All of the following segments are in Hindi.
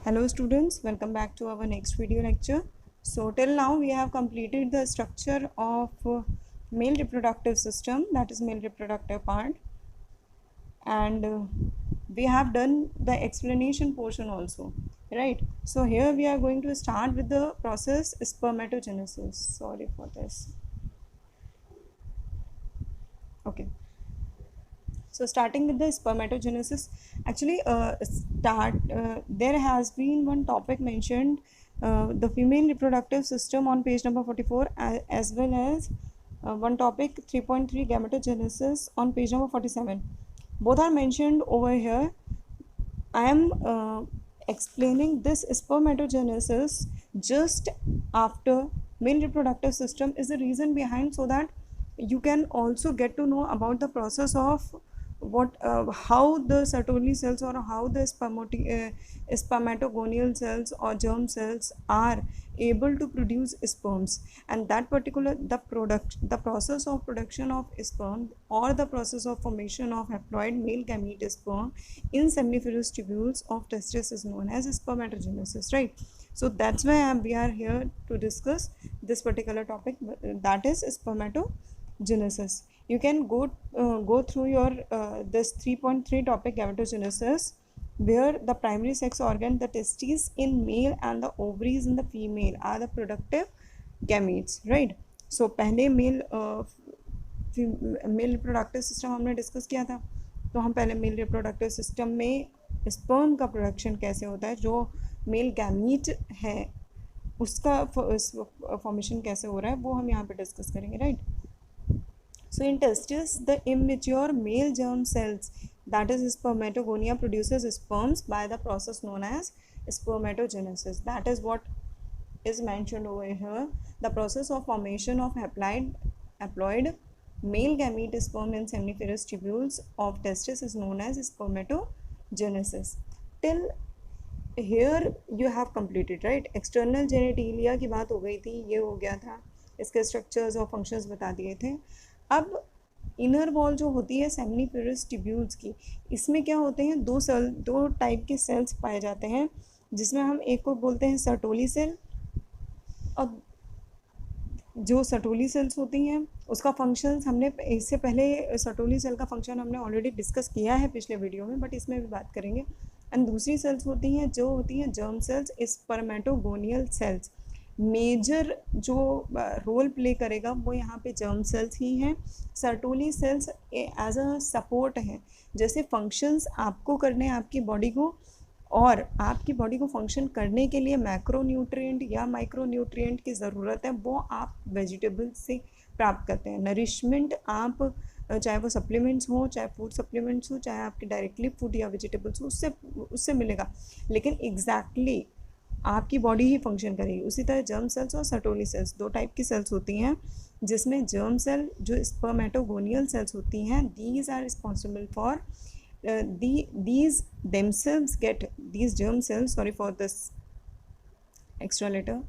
Hello students, welcome back to our next video lecture. So till now we have completed the structure of male reproductive system, that is male reproductive part, and we have done the explanation portion also, right? So here we are going to start with the process spermatogenesis. Sorry for this. Okay. So starting with the spermatogenesis, actually there has been one topic mentioned, the female reproductive system on page number 44, as well as one topic 3.3 gametogenesis on page number 47. Both are mentioned over here. I am explaining this spermatogenesis just after male reproductive system is the reason behind, so that you can also get to know about the process of how the Sertoli cells or how the spermatogonial cells or germ cells are able to produce sperms, and that particular the process of production of sperm or the process of formation of haploid male gamete sperm in seminiferous tubules of testis is known as spermatogenesis, right? So that's why we are here to discuss this particular topic, that is spermatogenesis. You can go through your this 3.3 topic gametogenesis, where the primary sex organ, the testes in male and the ovaries in the female, are the productive gametes, right? So पहले मेल रिप्रोडक्टिव सिस्टम हमने डिस्कस किया था, तो हम पहले मेल रिप्रोडक्टिव सिस्टम में स्पर्म का प्रोडक्शन कैसे होता है, जो मेल गैमीट है उसका फॉर्मेशन कैसे हो रहा है, वो हम यहाँ पे डिस्कस करेंगे, right? So in testis, the immature male germ cells, that is spermatogonia, produces sperms by the process known as spermatogenesis. That is what is mentioned over here. The process of formation of haploid male gamete sperm in seminiferous tubules of testis is known as spermatogenesis. Till here you have completed, right? External genitalia की बात हो गई थी, ये हो गया था, इसके स्ट्रक्चर्स और फंक्शंस बता दिए थे. अब इनर वॉल जो होती है सेमिनिफेरस ट्यूब्यूल्स की, इसमें क्या होते हैं, दो टाइप के सेल्स पाए जाते हैं, जिसमें हम एक को बोलते हैं सर्टोली सेल, और जो सर्टोली सेल्स होती हैं उसका फंक्शंस हमने इससे पहले सर्टोली सेल का फंक्शन हमने ऑलरेडी डिस्कस किया है पिछले वीडियो में, बट इसमें भी बात करेंगे. एंड दूसरी सेल्स होती हैं जो होती हैं germ cells, spermatogonial cells. Major जो रोल प्ले करेगा वो यहाँ पे जर्म सेल्स ही हैं. Sertoli cells as a support हैं, जैसे फंक्शंस आपको करने हैं आपकी बॉडी को, और आपकी बॉडी को फंक्शन करने के लिए मैक्रो न्यूट्रिएंट या माइक्रो न्यूट्रिएंट की ज़रूरत है, वो आप वेजिटेबल से प्राप्त करते हैं. नरिशमेंट आप चाहे वो सप्लीमेंट्स हो, चाहे फूड सप्लीमेंट्स हो, चाहे आपके डायरेक्टली फूड या वेजिटेबल्स हो, उससे मिलेगा, लेकिन एग्जैक्टली आपकी बॉडी ही फंक्शन करेगी. उसी तरह जर्म सेल्स और सर्टोली सेल्स दो टाइप की सेल्स होती हैं, जिसमें जर्म सेल जो स्पर्मेटोगोनियल सेल्स होती हैं, these are responsible for these themselves get these germ cells, sorry for this extra letter,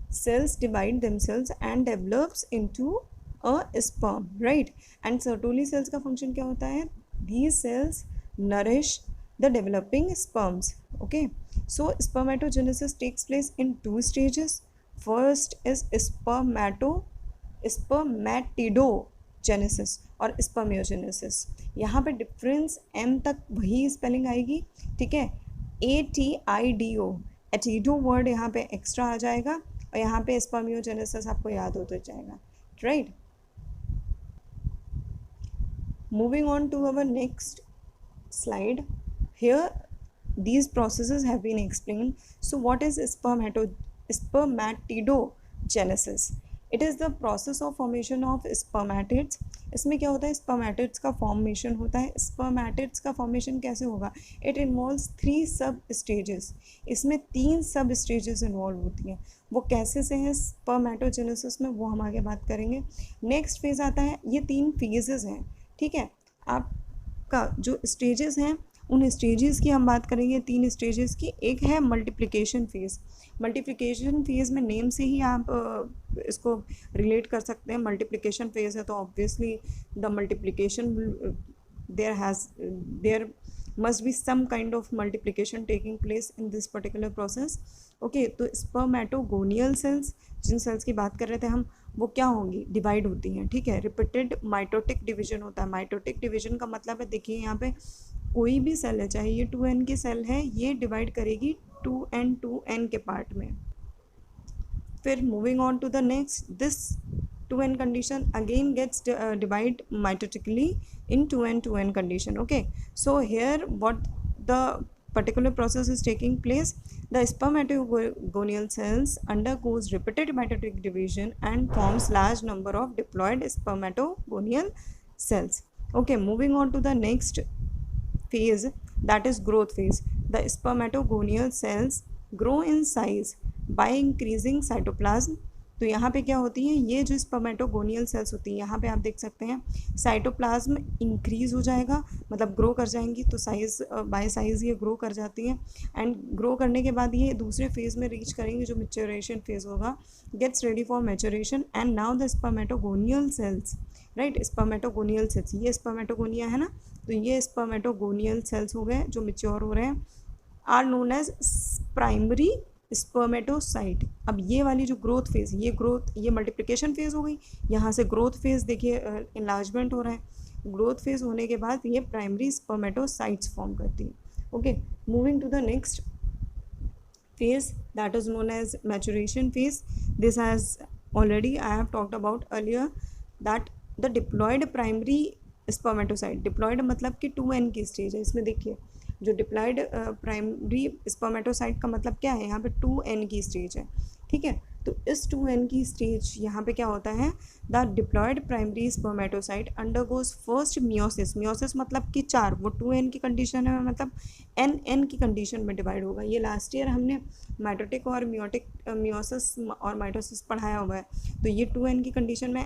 cells divide themselves and develops into a sperm, right? And Sertoli cells का function क्या होता है? These cells nourish the developing sperms. Okay, so spermatogenesis takes place in two stages. First is spermatidogenesis और स्पर्मियोजेनेसिस. यहाँ पे डिफरेंस एम तक वही स्पेलिंग आएगी, ठीक है? ATIDO, एटिडो वर्ड यहाँ पे एक्स्ट्रा आ जाएगा, और यहाँ पे स्पर्मियोजेनेसिस आपको याद होता जाएगा, right? Moving on to our next slide. Here these processes have been explained. So what is spermatidogenesis? It is the process of formation of spermatids. इसमें क्या होता है, स्पर्मेटिड्स का फॉर्मेशन होता है. स्पर्मेटिड्स का फॉर्मेशन कैसे होगा? इट इन्वॉल्व्स 3 सब स्टेजेस. इसमें 3 सब स्टेजेस इन्वॉल्व होती हैं. वो कैसे से हैं स्पर्मेटोजेनेसिस में, वो हम आगे बात करेंगे. नेक्स्ट फेज आता है, ये 3 फेजेस हैं, ठीक है? आपका जो स्टेजेस हैं, उन स्टेजेस की हम बात करेंगे, 3 स्टेजेस की. एक है मल्टीप्लिकेशन फेज़. मल्टीप्लिकेशन फेज़ में नेम से ही आप इसको रिलेट कर सकते हैं. मल्टीप्लिकेशन फेज़ है तो obviously the multiplication there must be some kind of multiplication taking place in this particular process. Okay, तो स्पर्मेटोगोनियल सेल्स, जिन सेल्स की बात कर रहे थे हम, वो क्या होंगी, डिवाइड होती हैं, ठीक है। रिपीटेड माइटोटिक डिवीजन होता है। माइटोटिक डिवीजन का मतलब है, देखिए यहाँ पे कोई भी सेल है, चाहे ये 2n की सेल है, ये डिवाइड करेगी 2n के पार्ट में। फिर moving on to the next, this 2n condition again gets divide mitotically in 2n condition. Okay, so here what the particular process is taking place, the spermatogonial cells undergoes repeated mitotic division and forms large number of diploid spermatogonial cells. Okay, moving on to the next phase, that is growth phase. The spermatogonial cells grow in size by increasing cytoplasm. तो यहाँ पे क्या होती है, ये जो स्पर्मेटोगोनियल सेल्स होती हैं, यहाँ पे आप देख सकते हैं साइटोप्लाज्म इंक्रीज हो जाएगा, मतलब ग्रो कर जाएंगी, तो साइज बाय साइज ये ग्रो कर जाती हैं। एंड ग्रो करने के बाद ये दूसरे फेज में रीच करेंगे, जो मैच्योरेशन फेज होगा, gets ready for maturation. And now the spermatogonial cells, right, spermatogonial cells, ये स्पर्मेटोगोनिया है ना, तो ये स्पर्मेटोगोनियल सेल्स हो गए जो मैच्योर हो रहे हैं, are known as primary spermatocyte. अब ये वाली जो ग्रोथ फेज, ये ग्रोथ, ये मल्टीप्लिकेशन फेज हो गई, यहाँ से ग्रोथ फेज देखिए इनलार्जमेंट हो रहा है। ग्रोथ फेज होने के बाद ये प्राइमरी स्पर्मेटोसाइट्स फॉर्म करती है। Okay, moving to the next phase, that is known as maturation phase. This has already I have talked about earlier, that the diploid primary spermatocyte, diploid मतलब कि 2n की स्टेज है। इसमें देखिए जो डिप्लॉयड प्राइमरी स्पर्मेटोसाइट का मतलब क्या है, यहाँ पे 2n की स्टेज है, ठीक है। तो इस 2n की स्टेज यहाँ पे क्या होता है, the diploid primary spermatocyte undergoes first meiosis. Meiosis मतलब कि 4, वो 2n की कंडीशन है, मतलब n की कंडीशन में डिवाइड होगा। ये लास्ट ईयर हमने माइटोटिक और मियोसिस और माइटोसिस पढ़ाया हुआ है। तो ये 2n की कंडीशन में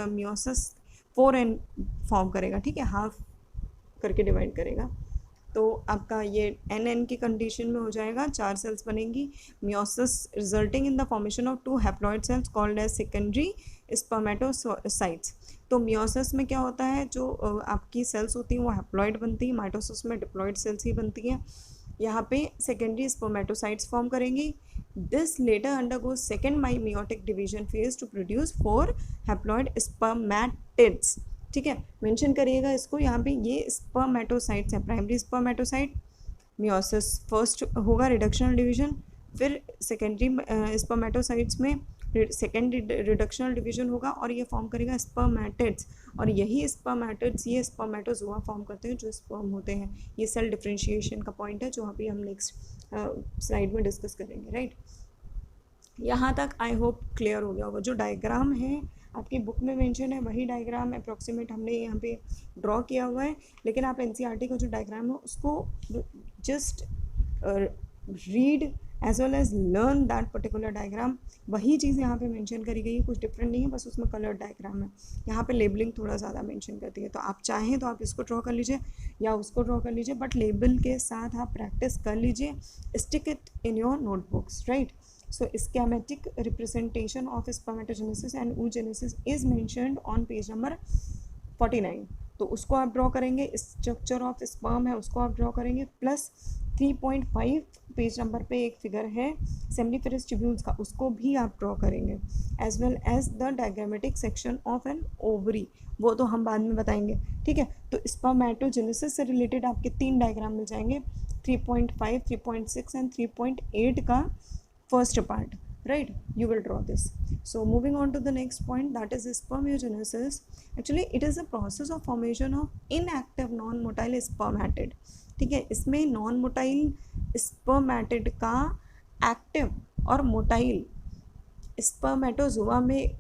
मियोसिस 4n फॉर्म करेगा, ठीक है, हाफ करके डिवाइड करेगा। तो आपका ये एन की कंडीशन में हो जाएगा, 4 सेल्स बनेंगी, meiosis resulting in the formation of 2 haploid cells called as secondary spermatocytes. तो मियोसिस में क्या होता है, जो आपकी सेल्स होती हैं वो हैप्लॉइड बनती है, माइटोसिस में डिप्लॉइड सेल्स ही बनती हैं। यहाँ पे सेकेंडरी स्पर्मेटोसाइट्स फॉर्म करेंगी। This later undergoes second meiotic division phase to produce 4 haploid spermatids, ठीक है, मेंशन करिएगा इसको। यहाँ पे ये स्पर्मेटोसाइट्स हैं, प्राइमरी स्पर्मेटोसाइट, मियोसिस फर्स्ट होगा रिडक्शनल डिवीजन, फिर सेकेंडरी स्पर्मेटोसाइट्स में सेकेंड रिडक्शनल डिवीजन होगा और ये फॉर्म करेगा स्पर्मेटिड्स। और यही स्पर्मेटिड्स ये स्पर्मेटोजोआ फॉर्म करते हैं जो स्पर्म होते हैं। ये सेल डिफरेंशिएशन का पॉइंट है जो अभी हम नेक्स्ट स्लाइड में डिस्कस करेंगे, राइट। यहाँ तक आई होप क्लियर हो गया होगा। जो डायग्राम है आपकी बुक में मेंशन है, वही डायग्राम अप्रॉक्सीमेट हमने यहाँ पे ड्रॉ किया हुआ है, लेकिन आप एनसीईआरटी का जो डायग्राम है उसको just read as well as learn that particular diagram. वही चीज़ यहाँ पे मेंशन करी गई है, कुछ डिफरेंट नहीं है, बस उसमें कलर डायग्राम है। यहाँ पे लेबलिंग थोड़ा ज़्यादा मेंशन करती है, तो आप चाहें तो आप इसको ड्रॉ कर लीजिए या उसको ड्रॉ कर लीजिए, बट लेबल के साथ आप प्रैक्टिस कर लीजिए, stick it in your notebooks, right. So schematic representation of spermatogenesis and oogenesis is mentioned on page number 49। तो उसको आप ड्रॉ करेंगे, स्ट्रक्चर ऑफ स्पर्म है उसको आप ड्रॉ करेंगे, प्लस 3.5 पेज नंबर पे एक फिगर है सेमनीफेरस ट्यूब्यूल्स का, उसको भी आप ड्रॉ करेंगे, as well as the diagrammatic section of an ovary, वो तो हम बाद में बताएंगे, ठीक है। तो स्पर्मेटोजेनेसिस से रिलेटेड आपके 3 डायग्राम मिल जाएंगे, 3.5, 3.6 एंड 3.8 का first part, right, you will draw this. So moving on to the next point, that is spermiogenesis. Actually it is a process of formation of inactive non-motile spermatid, ठीक है। इसमें नॉन मोटाइल स्पर्मेटिड का एक्टिव और मोटाइल स्पर्मेटोजोआ में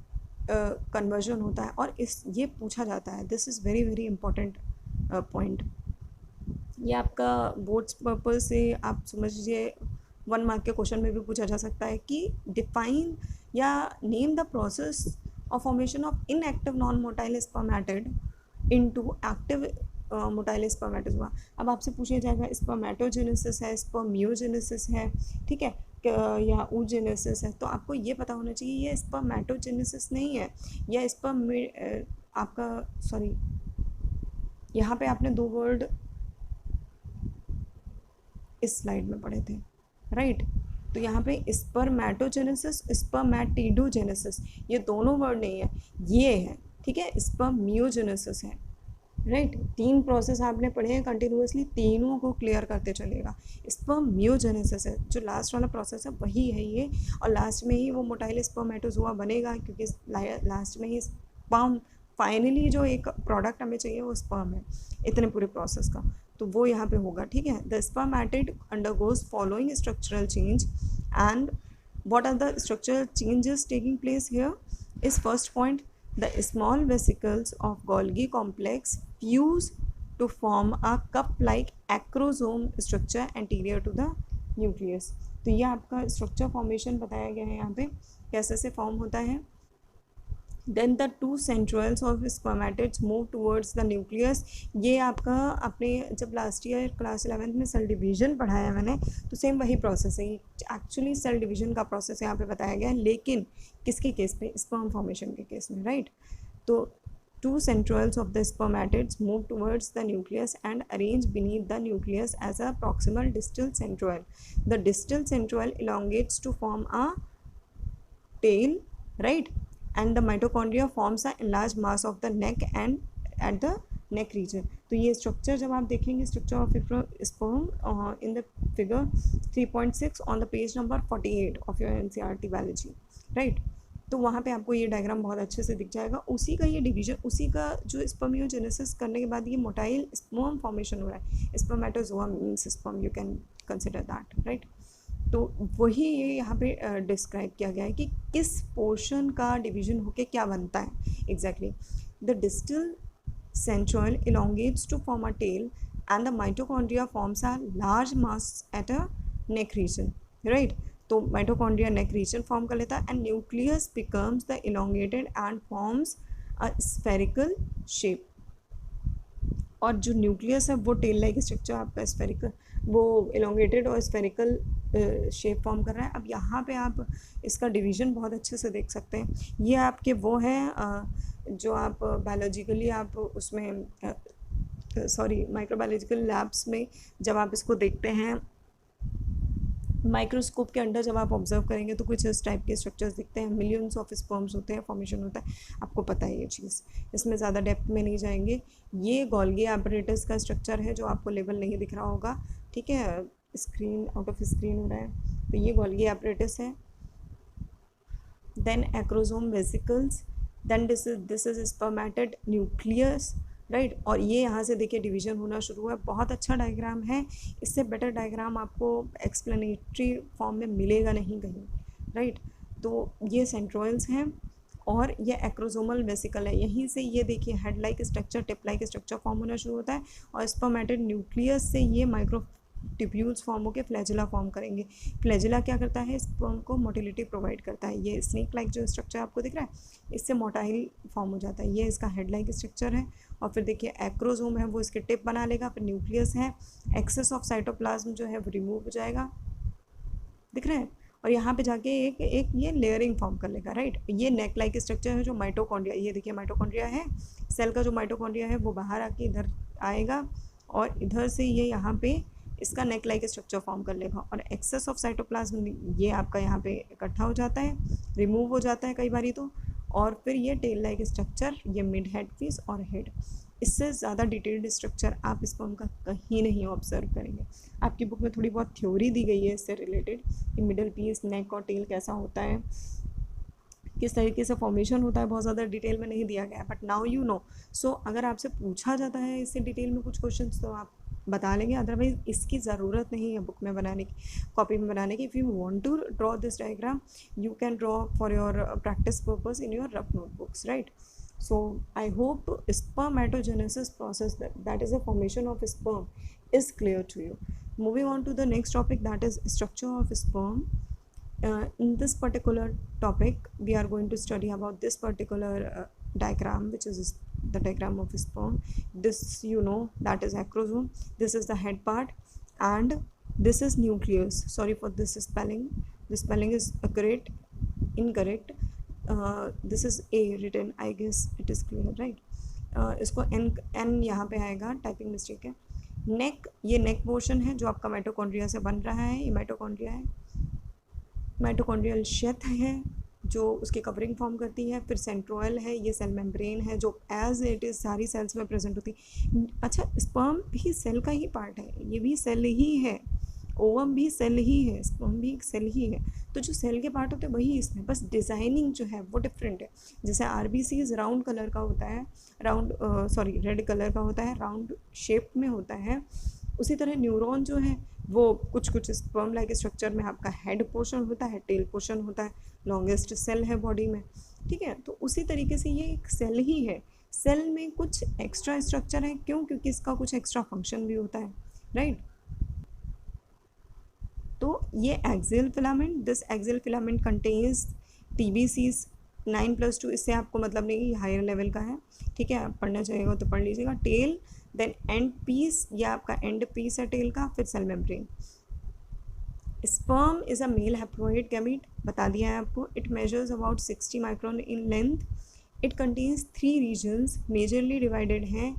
कन्वर्जन होता है, और ये पूछा जाता है, this is very very important point. ये आपका बोर्ड्स पर्पज से आप समझ लीजिए 1 मार्क के क्वेश्चन में भी पूछा जा सकता है कि डिफाइन या name the process of formation of inactive non motile spermatid into active motile spermatozoa. अब आपसे पूछा जाएगा स्पर्मेटोजेनेसिस है, स्पर्मियोजेनेसिस है, ठीक है, या oogenesis है, तो आपको ये पता होना चाहिए ये स्पर्मेटोजेनेसिस नहीं है, यह आपका सॉरी यहाँ पे आपने 2 वर्ड इस स्लाइड में पढ़े थे, राइट। तो यहाँ पे स्पर्मेटोजेनेसिस, स्पर्मेटिडोजेनेसिस, ये दोनों वर्ड नहीं है, ये है, ठीक है, स्पर्मियोजेनेसिस है, राइट। तीन प्रोसेस आपने पढ़े हैं कंटिन्यूसली, तीनों को क्लियर करते चलेगा। स्पर्मियोजेनेसिस है जो लास्ट वाला प्रोसेस है, वही है ये, और लास्ट में ही वो मोटाइल स्पर्मेटोजोआ बनेगा, क्योंकि लास्ट में ही स्पर्म, फाइनली जो एक प्रोडक्ट हमें चाहिए वो स्पर्म है इतने पूरे प्रोसेस का, तो वो यहाँ पे होगा, ठीक है। The spermatid undergoes following structural change, and what are the structural changes taking place here is first point, the small vesicles of Golgi complex fuse to form a cup-like acrosome structure anterior to the nucleus। तो ये आपका स्ट्रक्चर फॉर्मेशन बताया गया है यहाँ पे कैसे से फॉर्म होता है। Then the two centrioles of spermatids move towards the nucleus. ये आपका अपने जब लास्ट ईयर क्लास 11th में सेल डिवीजन पढ़ाया मैंने, तो सेम वही प्रोसेस है, एक्चुअली सेल डिवीजन का प्रोसेस यहाँ पे बताया गया है, लेकिन किसके केस पे, स्पर्म फॉर्मेशन के केस में, राइट। तो two centroids of the spermatids move towards the nucleus and arrange beneath the nucleus as a proximal distal centroid. The distal centroid elongates to form a tail, right, and the mitochondria forms a enlarged mass of the neck and at the neck region। तो ये स्ट्रक्चर जब आप देखेंगे structure of sperm in the figure 3.6 on the page number 48 of your NCERT biology, right. तो वहाँ पे आपको ये डायग्राम बहुत अच्छे से दिख जाएगा, उसी का ये डिवीजन, उसी का जो स्पर्मियोजेनेसिस करने के बाद ये मोटाइल स्पर्म फॉर्मेशन हो रहा है, spermatozoa means sperm, you can consider that, right. तो वही ये यहाँ पे डिस्क्राइब किया गया है कि किस पोर्शन का डिवीजन होके क्या बनता है exactly. The distal centroid elongates to form a tail and the mitochondria forms a large mass at a neck region, right। तो mitochondria neck region form कर लेता है and nucleus becomes the elongated and forms a spherical shape। और जो न्यूक्लियस है वो टेल लाइक स्ट्रक्चर आपका स्फेरिकल, वो एलोंगेटेड और स्फेरिकल शेप फॉर्म कर रहा है। अब यहाँ पे आप इसका डिवीज़न बहुत अच्छे से देख सकते हैं। ये आपके वो हैं जो आप बायोलॉजिकली आप उसमें माइक्रोबायोलॉजिकल लैब्स में जब आप इसको देखते हैं, माइक्रोस्कोप के अंडर जब आप ऑब्जर्व करेंगे तो कुछ इस टाइप के स्ट्रक्चर्स दिखते हैं, मिलियंस ऑफ स्पर्म्स होते हैं, फॉर्मेशन होता है, आपको पता है ये चीज़, इसमें ज़्यादा डेप्थ में नहीं जाएंगे। ये गोल्गी एपरेटस का स्ट्रक्चर है जो आपको लेबल नहीं दिख रहा होगा, ठीक है, स्क्रीन आउट ऑफ स्क्रीन हो रहा है, तो ये गोल्गी एपरेटस है। Then acrosome vesicles, then this is spermatid nucleus, right. और ये यहाँ से देखिए डिवीजन होना शुरू हुआ है। बहुत अच्छा डायग्राम है, इससे बेटर डायग्राम आपको एक्सप्लेनेटरी फॉर्म में मिलेगा नहीं कहीं, राइट। तो ये सेंट्रोइल्स हैं और ये एक्रोसोमल वेसिकल है, यहीं से ये देखिए head like structure, tip like structure form होना शुरू होता है, और स्पर्मेटिड न्यूक्लियस से ये माइक्रो ट्यूब्यूल्स फॉर्म होकर फ्लैजिला फॉर्म करेंगे। फ्लैजिला क्या करता है, स्पर्म को मोटिलिटी प्रोवाइड करता है। ये स्नेक लाइक जो स्ट्रक्चर आपको दिख रहा है, इससे मोटाइल फॉर्म हो जाता है, ये इसका हेड लाइक स्ट्रक्चर है। और फिर देखिए एक्रोसोम है वो इसके टिप बना लेगा, फिर न्यूक्लियस है, एक्सेस ऑफ साइटोप्लाज्म जो है वो रिमूव हो जाएगा, दिख रहा है, और यहाँ पे जाके एक ये लेयरिंग फॉर्म कर लेगा, राइट। ये नेक लाइक स्ट्रक्चर है जो माइटोकॉन्ड्रिया, ये देखिए माइटोकॉन्ड्रिया है, सेल का जो माइटोकॉन्ड्रिया है वो बाहर आके इधर आएगा, और इधर से ये यहाँ पे इसका नेक लाइक स्ट्रक्चर फॉर्म कर लेगा, और एक्सेस ऑफ साइटोप्लाज्म ये आपका यहाँ पे इकट्ठा हो जाता है, रिमूव हो जाता है कई बारी तो, और फिर ये टेल लाइक स्ट्रक्चर, ये मिड हेड पीस और हेड। इससे ज़्यादा डिटेल्ड स्ट्रक्चर आप स्पर्म का कहीं नहीं ऑब्जर्व करेंगे। आपकी बुक में थोड़ी बहुत थ्योरी दी गई है इससे रिलेटेड कि मिडल पीस, नेक और टेल कैसा होता है, किस तरीके से फॉर्मेशन होता है, बहुत ज़्यादा डिटेल में नहीं दिया गया है, बट नाउ यू नो। सो अगर आपसे पूछा जाता है इससे डिटेल में कुछ क्वेश्चन तो आप बता लेंगे, अदरवाइज इसकी ज़रूरत नहीं है बुक में बनाने की, कॉपी में बनाने की। If you want to draw this diagram you can draw for your practice purpose in your rough notebooks, right. So I hope spermatogenesis process, that is the formation of sperm, is clear to you. Moving on to the next topic, that is structure of sperm. In this particular topic we are going to study about this particular diagram, which is the diagram of sperm. This you know, that is acrosome, this is the head part, and this is nucleus. Sorry for this spelling, the spelling is accurate, incorrect. This is a written, I guess it is clear, right. इसको एन यहाँ पे आएगा, टाइपिंग मिस्टेक है। नेक, ये नेक पोर्शन है जो आपका माइटोकॉन्ड्रिया से बन रहा है, ये माइटोकॉन्ड्रिया है। माइटोकॉन्ड्रियल शेथ है जो उसकी कवरिंग फॉर्म करती है। फिर सेंट्रोयल है, ये सेल मेम्ब्रेन है जो एज इट इज़ सारी सेल्स में प्रेजेंट होती है। अच्छा, स्पर्म भी सेल का ही पार्ट है, ये भी सेल ही है, ओवम भी सेल ही है, स्पर्म भी एक सेल ही है। तो जो सेल के पार्ट होते हैं वही इसमें, बस डिज़ाइनिंग जो है वो डिफरेंट है। जैसे आरबीसीज राउंड कलर का होता है, रेड कलर का होता है, राउंड शेप में होता है, उसी तरह न्यूरॉन जो है वो कुछ कुछ स्पर्म लाइक स्ट्रक्चर में आपका हेड पोर्शन होता है, टेल पोर्शन होता है, लॉन्गेस्ट सेल है बॉडी में, ठीक है। तो उसी तरीके से ये एक सेल ही है। सेल में कुछ एक्स्ट्रा स्ट्रक्चर है, क्यों? क्योंकि इसका कुछ एक्स्ट्रा फंक्शन भी होता है, राइट। तो ये axial filament, this axial filament contains TBCs 9+2, इससे आपको मतलब नहीं, हायर लेवल का है, ठीक है, आप पढ़ना चाहिएगा तो पढ़ लीजिएगा। टेल, देन एंड पीस, या आपका एंड पीस है टेल का, फिर cell membrane. Sperm is a male haploid gamete, बता दिया है आपको। It measures about 60 micron in length. It contains 3 regions, majorly divided हैं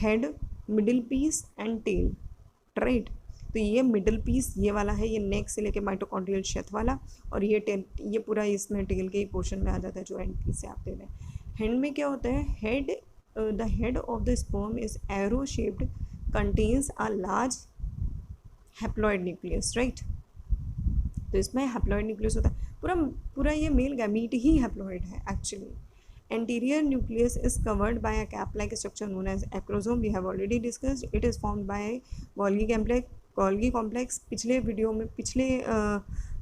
head, middle piece and tail, right. तो ये मिडिल पीस ये वाला है, ये नेक से लेके माइटोकॉन्ड्रियल शेथ वाला, और ये टेल, ये पूरा इसमें टेल के ही पोर्शन में आ जाता है जो एंड पीस से आप दे रहे हैं। हेड में क्या होता है? Head, the head of the sperm is arrow shaped, contains a large haploid nucleus, right. तो इसमें हैप्लॉइड न्यूक्लियस होता है, पूरा ये मेल गैमीट ही हैप्लॉइड है actually. Anterior nucleus is covered by a cap-like structure known as acrosome. We have already discussed. It is formed by Golgi complex. पिछले वीडियो में, पिछले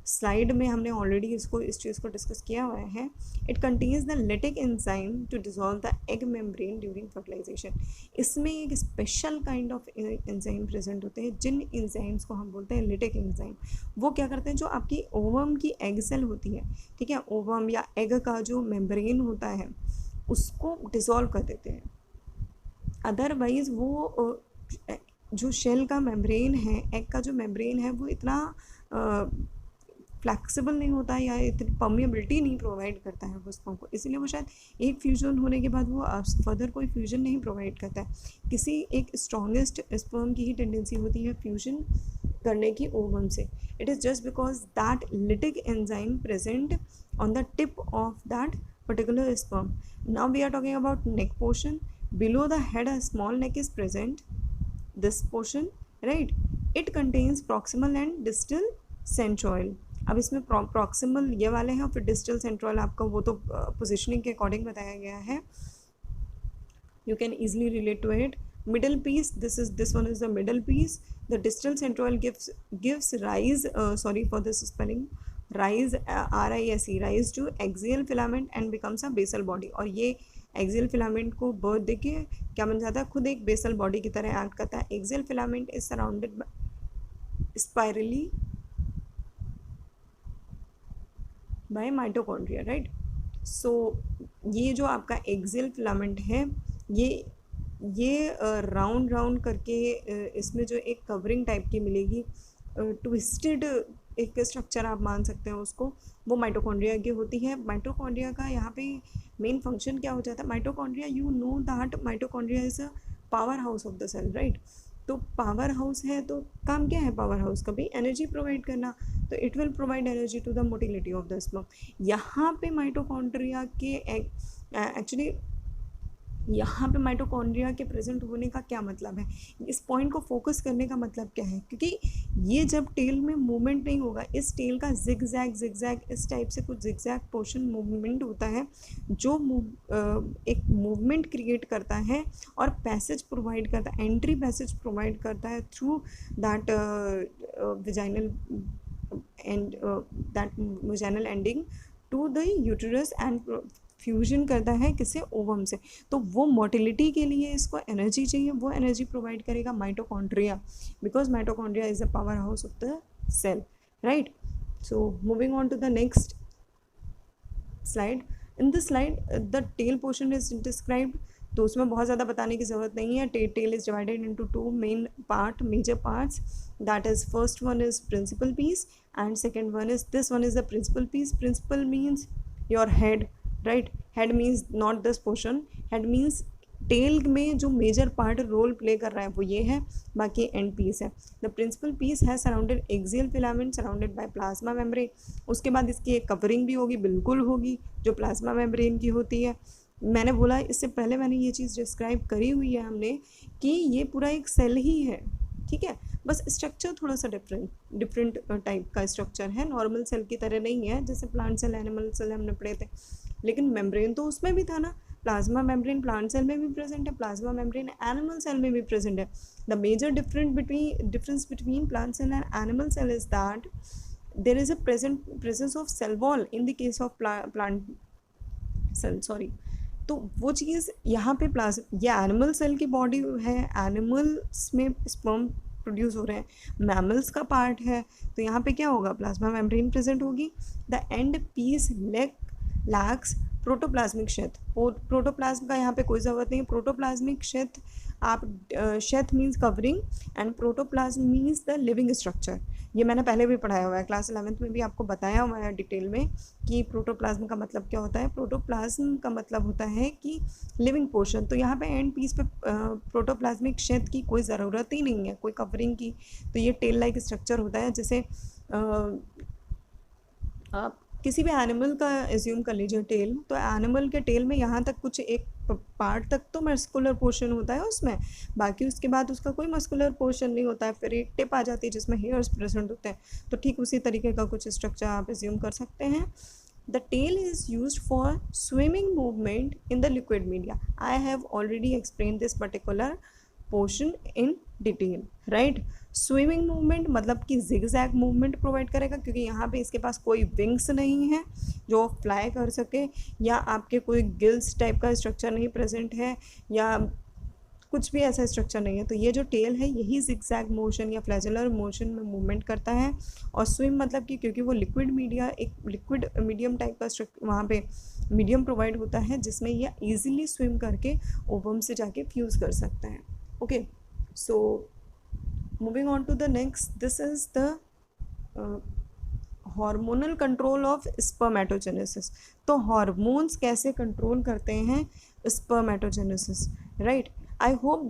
स्लाइड में हमने ऑलरेडी इस चीज़ को डिस्कस किया हुआ है। It contains the lytic enzyme to dissolve the egg membrane during fertilisation. इसमें एक special kind of enzyme present होते हैं, जिन एंजाइम्स को हम बोलते हैं लेटिक एंजाइम। वो क्या करते हैं, जो आपकी ओवम की एग सेल होती है, ठीक है, ओवम या एग का जो मेम्ब्रेन होता है उसको डिसॉल्व कर देते हैं। अदरवाइज़ वो जो शेल का मेम्ब्रेन है, एग का जो मेम्ब्रेन है, वो इतना फ्लैक्सिबल नहीं होता है या इतनी परमिएबिलिटी नहीं प्रोवाइड करता है वो स्पर्म को, इसीलिए वो शायद एक फ्यूजन होने के बाद वो फर्दर कोई फ्यूजन नहीं प्रोवाइड करता है। किसी एक स्ट्रॉन्गेस्ट स्पर्म की ही टेंडेंसी होती है फ्यूजन करने की ओवम से। It is just because that lytic enzyme present on the tip of that particular sperm. Now we are talking about neck portion. Below the head a small neck is present, this portion, right. It contains proximal and distal centroid. अब इसमें प्रॉक्सिमल ये वाले हैं और फिर डिस्टल सेंट्रोइड आपका वो तो पोजिशनिंग के अकॉर्डिंग बताया गया है, you can easily relate to it. Middle piece, this one is the middle piece. The distal centroid gives rise, sorry for this spelling, rise, RISE, rise to axial filament and becomes a basal body. और ये एक्सियल फिलामेंट को बर्थ देके क्या बन जाता है, खुद एक बेसल बॉडी की तरह एक्ट करता है। Axial filament is surrounded spirally by mitochondria, right. So ये जो आपका एक्सियल फिलामेंट है, ये राउंड करके इसमें जो एक कवरिंग टाइप की मिलेगी, ट्विस्टेड एक स्ट्रक्चर आप मान सकते हैं उसको, वो माइटोकॉन्ड्रिया की होती है। माइटोकॉन्ड्रिया का यहाँ पे मेन फंक्शन क्या हो जाता है, mitochondria, you know that mitochondria is a power house of the cell, right. तो पावर हाउस है तो काम क्या है पावर हाउस का भी? एनर्जी प्रोवाइड करना। तो it will provide energy to the motility of the sperm. यहाँ पे माइटोकॉन्ड्रिया के एक्चुअली यहाँ पे माइटोकॉन्ड्रिया के प्रेजेंट होने का क्या मतलब है, इस पॉइंट को फोकस करने का मतलब क्या है, क्योंकि ये जब टेल में मूवमेंट नहीं होगा, इस टेल का जिगजैग इस टाइप से कुछ जिगजैग पोर्शन मूवमेंट होता है जो एक मूवमेंट क्रिएट करता है और पैसेज प्रोवाइड करता है, एंट्री पैसेज प्रोवाइड करता है through that vaginal and that vaginal ending to the uterus and fusion करता है किससे, ओवम से। तो वो मोटिलिटी के लिए इसको एनर्जी चाहिए, वो एनर्जी प्रोवाइड करेगा mitochondria, because mitochondria is the power house of the cell, right. So moving on to the next slide. In this slide the tail portion is described, तो उसमें बहुत ज़्यादा बताने की ज़रूरत नहीं है। Tail is divided into 2 main part, major parts, that is first one is principal piece and second one is this one is the principal piece. Principal means your head, right. Head means not this portion, head means tail में जो मेजर पार्ट रोल प्ले कर रहा है वो ये है, बाकी एंड पीस है। द प्रिंसिपल पीस है surrounded axial filament surrounded by plasma membrane. उसके बाद इसकी एक कवरिंग भी होगी, बिल्कुल होगी, जो प्लाज्मा मेम्ब्रेन की होती है। मैंने बोला इससे पहले, मैंने ये चीज़ डिस्क्राइब करी हुई है हमने कि ये पूरा एक सेल ही है, ठीक है, बस स्ट्रक्चर थोड़ा सा डिफरेंट टाइप का स्ट्रक्चर है, नॉर्मल सेल की तरह नहीं है जैसे प्लांट सेल एनिमल सेल हमने पढ़े थे। लेकिन मेम्ब्रेन तो उसमें भी था ना, प्लाज्मा मेम्ब्रेन प्लांट सेल में भी प्रेजेंट है, प्लाज्मा मेम्ब्रेन एनिमल सेल में भी प्रेजेंट है। The major difference between plant cell and animal cell is that there is a presence of cell wall in the case of plant cell, sorry। तो वो चीज़ यहाँ पे ये एनिमल सेल की बॉडी है, एनिमल्स में स्पर्म प्रोड्यूस हो रहे हैं, मैमल्स का पार्ट है, तो यहाँ पे क्या होगा, प्लाज्मा मेम्ब्रेन प्रेजेंट होगी। The end piece lacks protoplasmic sheath. Protoplasm का यहाँ पे कोई ज़रूरत नहीं है, प्रोटोप्लाज्मिक शेथ आप sheath means covering and protoplasm means the living structure. ये मैंने पहले भी पढ़ाया हुआ है, क्लास 11th में भी आपको बताया हुआ है डिटेल में कि प्रोटोप्लाज्म का मतलब क्या होता है। प्रोटोप्लाज्म का मतलब होता है कि लिविंग पोर्शन। तो यहाँ पे एंड पीस पे प्रोटोप्लाज्मिक शेथ की कोई ज़रूरत ही नहीं है, कोई कवरिंग की। तो ये टेल लाइक स्ट्रक्चर होता है। जैसे आप किसी भी एनिमल का एज्यूम कर लीजिए टेल, तो एनिमल के टेल में यहाँ तक कुछ एक पार्ट तक तो मस्कुलर पोर्शन होता है उसमें, बाकी उसके बाद उसका कोई मस्कुलर पोर्शन नहीं होता है, फिर एक टिप आ जाती है जिसमें हेयर्स प्रेजेंट होते हैं। तो ठीक उसी तरीके का कुछ स्ट्रक्चर आप एज्यूम कर सकते हैं। The tail is used for swimming movement in the liquid media. I have already explain this particular portion in detail, right. Swimming movement मतलब कि जिगजैग मूवमेंट प्रोवाइड करेगा, क्योंकि यहाँ पे इसके पास कोई विंग्स नहीं है जो फ्लाई कर सके, या आपके कोई गिल्स टाइप का स्ट्रक्चर नहीं प्रेजेंट है, या कुछ भी ऐसा स्ट्रक्चर नहीं है। तो ये जो टेल है यही जिगजैग मोशन या फ्लैजेलर मोशन में मूवमेंट करता है। और स्विम मतलब कि क्योंकि वो लिक्विड मीडिया, एक लिक्विड मीडियम टाइप का वहाँ पे मीडियम प्रोवाइड होता है जिसमें ये ईजिली स्विम करके ओवम से जाके फ्यूज़ कर सकता है। Okay, so moving on to the next, this is the hormonal control of spermatogenesis। तो hormones कैसे कंट्रोल करते हैं spermatogenesis, right? I hope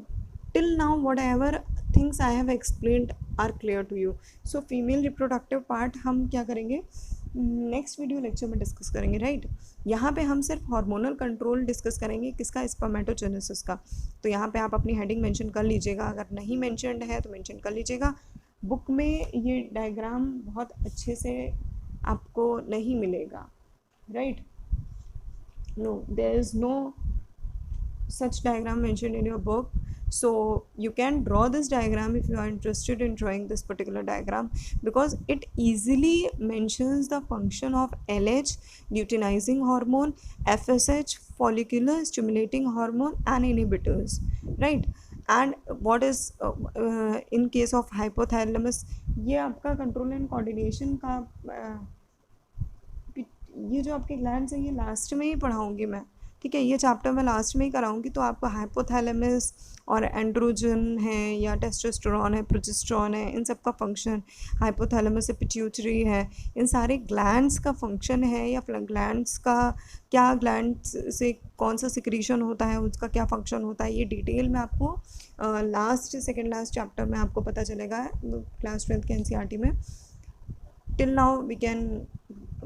till now whatever things I have explained are clear to you। so female reproductive part हम क्या करेंगे, नेक्स्ट वीडियो लेक्चर में डिस्कस करेंगे, राइट। यहाँ पे हम सिर्फ हार्मोनल कंट्रोल डिस्कस करेंगे, किसका, स्पर्मेटोजेनेसिस का। तो यहाँ पे आप अपनी हेडिंग मेंशन कर लीजिएगा, अगर नहीं मेंशन्ड है तो मेंशन कर लीजिएगा। बुक में ये डायग्राम बहुत अच्छे से आपको नहीं मिलेगा, right. No, there is no such diagram mentioned in your book, so you can draw this diagram if you are interested in drawing this particular diagram, because it easily mentions the function of LH luteinizing hormone, FSH follicular stimulating hormone and inhibitors, right। and what is in case of hypothalamus, ये आपका कंट्रोल एंड कोऑर्डिनेशन का ये जो आपके ग्लैंड्स हैं ये लास्ट में ही पढ़ाऊँगी मैं, ठीक है। ये चैप्टर मैं लास्ट में ही कराऊंगी। तो आपको हाइपोथैलेमस और एंड्रोजन है या टेस्टोस्टेरोन है, प्रोजेस्टेरोन है, इन सब का फंक्शन, हाइपोथैलेमस से पिट्यूटरी है, इन सारे ग्लैंड्स का फंक्शन है, या ग्लैंड्स का क्या, ग्लैंड्स से कौन सा सिक्रीशन होता है, उसका क्या फंक्शन होता है, ये डिटेल में आपको सेकेंड लास्ट चैप्टर में आपको पता चलेगा क्लास 12 के NCERT में। Till now we can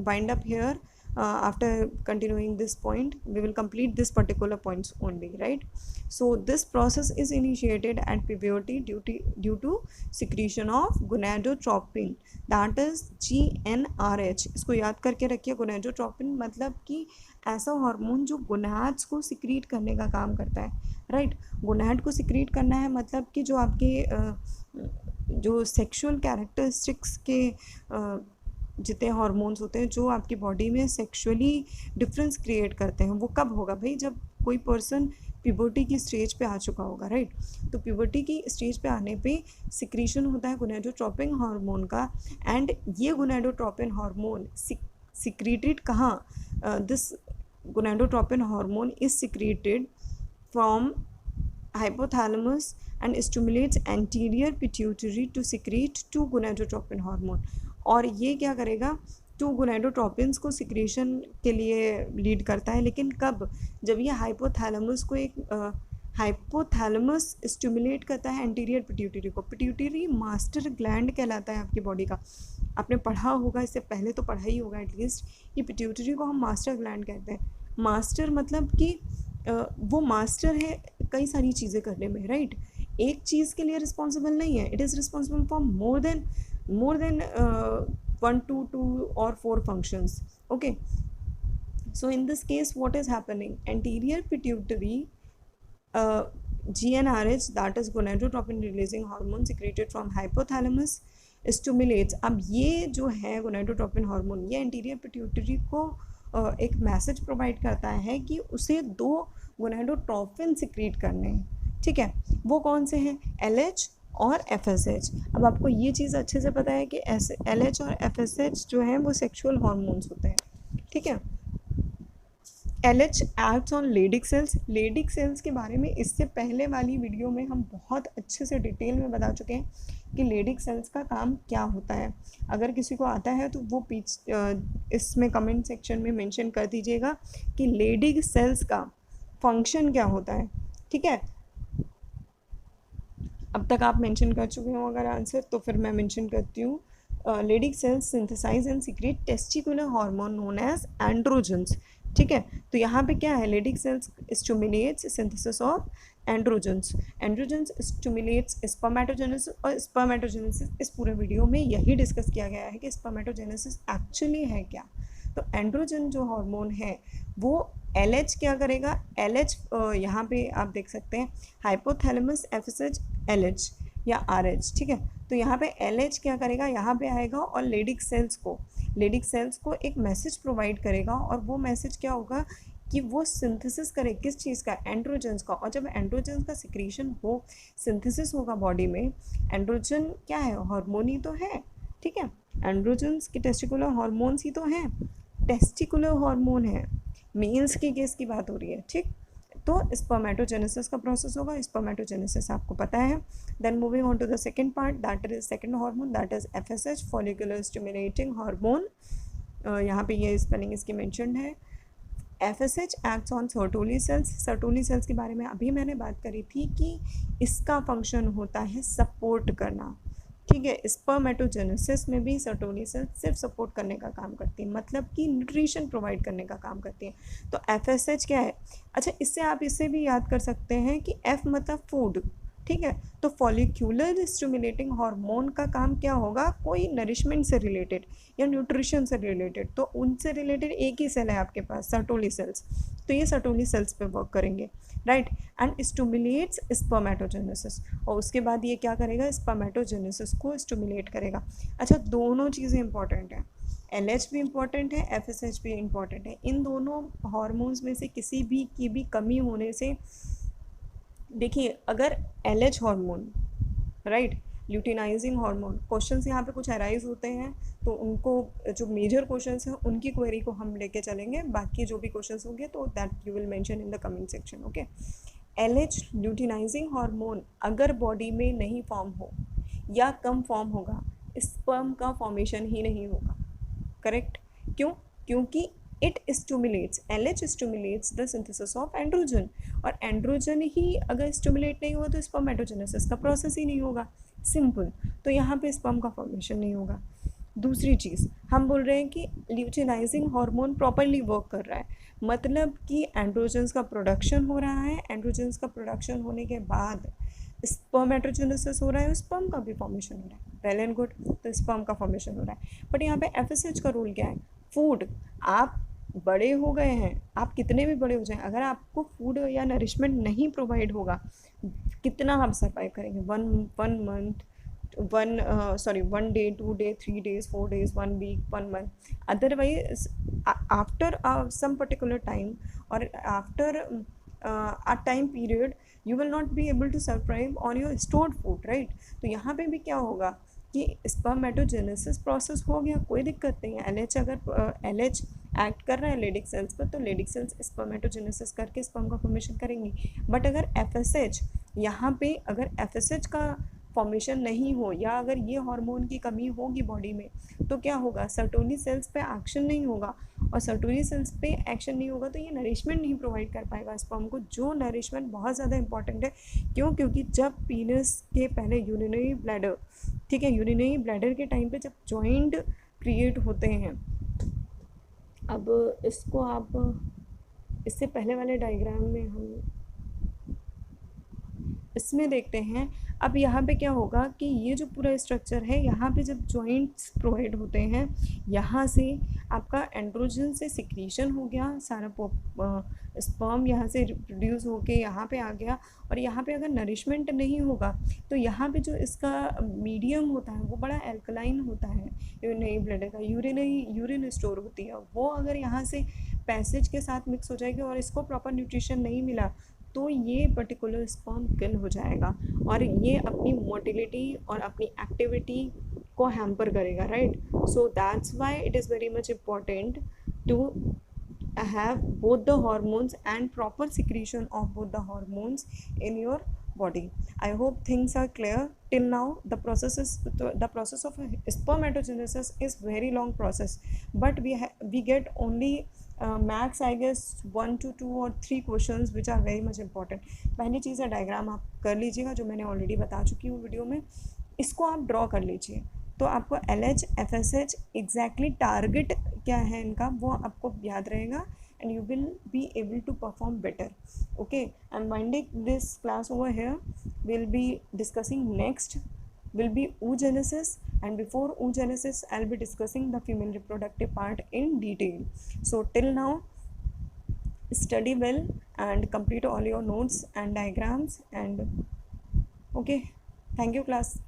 wind up here। After continuing this point we will complete this particular points only, right। so this process is initiated at puberty due to secretion of gonadotropin, that is GnRH। इसको याद करके रखिए, gonadotropin मतलब कि ऐसा हार्मोन जो गोनाड्स को सिक्रीट करने का काम करता है, राइट। गोनाड को सिक्रीट करना है मतलब कि जो आपके जो सेक्सुअल कैरेक्टरिस्टिक्स के जितने हार्मोन्स होते हैं जो आपकी बॉडी में सेक्सुअली डिफरेंस क्रिएट करते हैं, वो कब होगा भाई, जब कोई पर्सन प्यूबर्टी की स्टेज पे आ चुका होगा, राइट। तो प्यूबर्टी की स्टेज पे आने पे सिक्रीशन होता है गोनाडोट्रोपिन हार्मोन का, एंड ये गोनाडोट्रोपिन हार्मोन सिक्रीटेड कहाँ, this gonadotropin hormone is secreted from hypothalamus and stimulates anterior pituitary to secrete 2 gonadotropin hormone। और ये क्या करेगा, 2 गोनाडोट्रोपिन्स को सिक्रीशन के लिए लीड करता है। लेकिन कब, जब ये हाइपोथैलेमस को एक हाइपोथैलेमस स्टिमुलेट करता है एंटीरियर पिट्यूटरी को। पिट्यूटरी मास्टर ग्लैंड कहलाता है आपकी बॉडी का। आपने पढ़ा होगा, इससे पहले तो पढ़ा ही होगा एटलीस्ट, कि पिट्यूटरी को हम मास्टर ग्लैंड कहते हैं। मास्टर मतलब कि वो मास्टर है कई सारी चीज़ें करने में, राइट। एक चीज़ के लिए रिस्पॉन्सिबल नहीं है, it is responsible for more than 1 to 2 or 4 functions. Okay, so in this case what is happening, anterior pituitary GnRH, that is gonadotropin releasing hormone secreted from hypothalamus, stimulates. अब ये जो है गोनाडोट्रोपिन हार्मोन, ये एंटीरियर पिट्यूटरी को एक मैसेज प्रोवाइड करता है कि उसे 2 गोनाडोट्रोपिन सिक्रीट करने हैं, ठीक है। वो कौन से हैं, LH और FSH। अब आपको ये चीज़ अच्छे से पता है कि LH और FSH जो हैं वो सेक्सुअल हार्मोन्स होते हैं, ठीक है। LH acts on Leydig cells. Leydig cells के बारे में इससे पहले वाली वीडियो में हम बहुत अच्छे से डिटेल में बता चुके हैं कि लेडिक सेल्स का काम क्या होता है। अगर किसी को आता है तो वो इसमें कमेंट सेक्शन में मेंशन कर दीजिएगा कि लेडिक सेल्स का फंक्शन क्या होता है, ठीक है। अब तक आप मेंशन कर चुके हो अगर आंसर, तो फिर मैं मेंशन करती हूँ। Leydig cells synthesize and secrete testicular hormone known as androgens, ठीक है। तो यहाँ पे क्या है, Leydig cells stimulates synthesis of androgens. Androgens stimulates spermatogenesis, और स्पर्मेटोजेनेसिस इस पूरे वीडियो में यही डिस्कस किया गया है कि स्पर्मेटोजेनेसिस एक्चुअली है क्या। तो एंड्रोजन जो हार्मोन है वो LH क्या करेगा, LH यहाँ पे आप देख सकते हैं हाइपोथैलेमस FSH LH या RH, ठीक है। तो यहाँ पे LH क्या करेगा, यहाँ पे आएगा और लेडिक सेल्स को एक मैसेज प्रोवाइड करेगा, और वो मैसेज क्या होगा कि वो सिंथेसिस करे किस चीज़ का, एंड्रोजन्स का। और जब एंड्रोजन्स का सिक्रीशन हो, सिंथेसिस होगा बॉडी में, एंड्रोजन क्या है, हार्मोन ही तो है, ठीक है। एंड्रोजन्स के टेस्टिकुलर हार्मोन्स ही तो हैं, टेस्टिकुलर हार्मोन है, मेल्स के केस की बात हो रही है, ठीक। तो स्पर्मेटोजेनेसिस का प्रोसेस होगा, स्पर्मेटोजेनेसिस आपको पता है। Then moving on to the second part, that is second hormone, that is FSH, follicular stimulating hormone. यहाँ पे ये स्पेलिंग इसकी मेंशन्ड है। FSH acts on Sertoli cells. Sertoli cells के बारे में अभी मैंने बात करी थी कि इसका फंक्शन होता है सपोर्ट करना, ठीक है। स्पर्मेटोजेनेसिस में भी सर्टोली सेल्स सिर्फ सपोर्ट करने का काम करती है, मतलब कि न्यूट्रिशन प्रोवाइड करने का काम करती है। तो FSH क्या है, अच्छा इससे आप इसे भी याद कर सकते हैं कि F मतलब फूड, ठीक है। तो फॉलिक्यूलर स्टिमुलेटिंग हार्मोन का काम क्या होगा, कोई नरिशमेंट से रिलेटेड या न्यूट्रिशन से रिलेटेड, तो उनसे रिलेटेड एक ही सेल है आपके पास, सर्टोली सेल्स। तो ये सर्टोली सेल्स पे वर्क करेंगे, राइट, एंड स्टिमुलेट्स स्पर्मेटोजेनेसिस। और उसके बाद ये क्या करेगा, स्पर्मेटोजेनेसिस को स्टिमुलेट करेगा। अच्छा, दोनों चीज़ें इंपॉर्टेंट हैं, LH भी इम्पॉर्टेंट है, FSH भी इम्पॉर्टेंट है। इन दोनों हार्मोन्स में से किसी भी की भी कमी होने से, देखिए अगर LH hormone, right, luteinizing hormone, questions यहाँ पे कुछ अराइज होते हैं, तो उनको जो मेजर क्वेश्चंस हैं उनकी क्वेरी को हम लेके चलेंगे, बाकी जो भी क्वेश्चंस होंगे तो that you will mention in the comment section, okay. LH luteinizing hormone अगर बॉडी में नहीं फॉर्म हो या कम फॉर्म होगा, स्पर्म का फॉर्मेशन ही नहीं होगा, करेक्ट। क्यों, क्योंकि it stimulates, LH stimulates the synthesis of androgen, और एंड्रोजन ही अगर स्टिमुलेट नहीं हुआ तो स्पर्मेटोजेनेसिस का प्रोसेस ही नहीं होगा, सिंपल। तो यहाँ पे स्पर्म का फॉर्मेशन नहीं होगा। दूसरी चीज़ हम बोल रहे हैं कि ल्यूटिनाइजिंग हार्मोन प्रॉपरली वर्क कर रहा है, मतलब कि एंड्रोजन्स का प्रोडक्शन हो रहा है, एंड्रोजन्स का प्रोडक्शन होने के बाद स्पर्मेटोजेनेसिस हो रहा है, स्पर्म का भी फॉर्मेशन हो रहा है, वेल एंड गुड, तो स्पर्म का फॉर्मेशन हो रहा है। बट यहाँ पे FSH का रोल क्या है, फूड। आप बड़े हो गए हैं, आप कितने भी बड़े हो जाएं, अगर आपको फूड या नरिशमेंट नहीं प्रोवाइड होगा, कितना आप सर्वाइव करेंगे, 1 month, 1 day, 2 day, 3 days, 4 days, 1 week, 1 month. Otherwise, after some particular time or after a time period, you will not be able to survive on your stored food, right? तो यहाँ पे भी क्या होगा कि स्पर्मेटोजेनेसिस प्रोसेस हो गया, कोई दिक्कत नहीं है। LH अगर LH एक्ट कर रहा है लेडिक सेल्स पर, तो लेडिक सेल्स स्पर्मेटोजेनेसिस करके स्पर्म का फॉर्मेशन करेंगी। बट अगर FSH, यहाँ पे अगर FSH का फॉर्मेशन नहीं हो या अगर ये हार्मोन की कमी होगी बॉडी में, तो क्या होगा, सर्टोली सेल्स पे एक्शन नहीं होगा और सर्टोरी सेल्स पे एक्शन नहीं होगा तो ये नरिशमेंट नहीं प्रोवाइड कर पाएगा स्पर्म को, जो नरिशमेंट बहुत ज़्यादा इंपॉर्टेंट है। क्यों? क्योंकि जब पीनस के पहले यूरिनरी ब्लैडर, ठीक है, यूरिनरी ब्लैडर के टाइम पे जब जॉइंट क्रिएट होते हैं, अब इसको आप इससे पहले वाले डायग्राम में हम इसमें देखते हैं। अब यहाँ पे क्या होगा कि ये जो पूरा स्ट्रक्चर है, यहाँ पे जब जॉइंट्स प्रोवाइड होते हैं, यहाँ से आपका एंड्रोजन से सिक्रीशन हो गया, सारा स्पर्म यहाँ से प्रोड्यूस होके यहाँ पे आ गया। और यहाँ पे अगर नरिशमेंट नहीं होगा तो यहाँ पे जो इसका मीडियम होता है वो बड़ा एल्कलाइन होता है, यूरिनरी ब्लड का यूरिन स्टोर होती है, वो अगर यहाँ से पैसेज के साथ मिक्स हो जाएगी और इसको प्रॉपर न्यूट्रिशन नहीं मिला तो ये पर्टिकुलर स्पर्म किल हो जाएगा और ये अपनी मोटिलिटी और अपनी एक्टिविटी को हैम्पर करेगा, राइट। So that's why it is very much important to have both the hormones and proper secretion of both the hormones in your body. I hope things are clear till now. The process of spermatogenesis is very long process, but we get only max I guess 1 to 2 or 3 questions which are very much important. पहली चीज़ है डायग्राम आप कर लीजिएगा, जो मैंने ऑलरेडी बता चुकी हूँ वीडियो में, इसको आप ड्रॉ कर लीजिए तो आपको LH FSH एग्जैक्टली टारगेट क्या है इनका वो आपको याद रहेगा and you will be able to perform better. Okay, I'm winding this class over here. We'll be discussing next will be oogenesis, and before oogenesis I'll be discussing the female reproductive part in detail. So till now, study well and complete all your notes and diagrams, and okay, thank you class.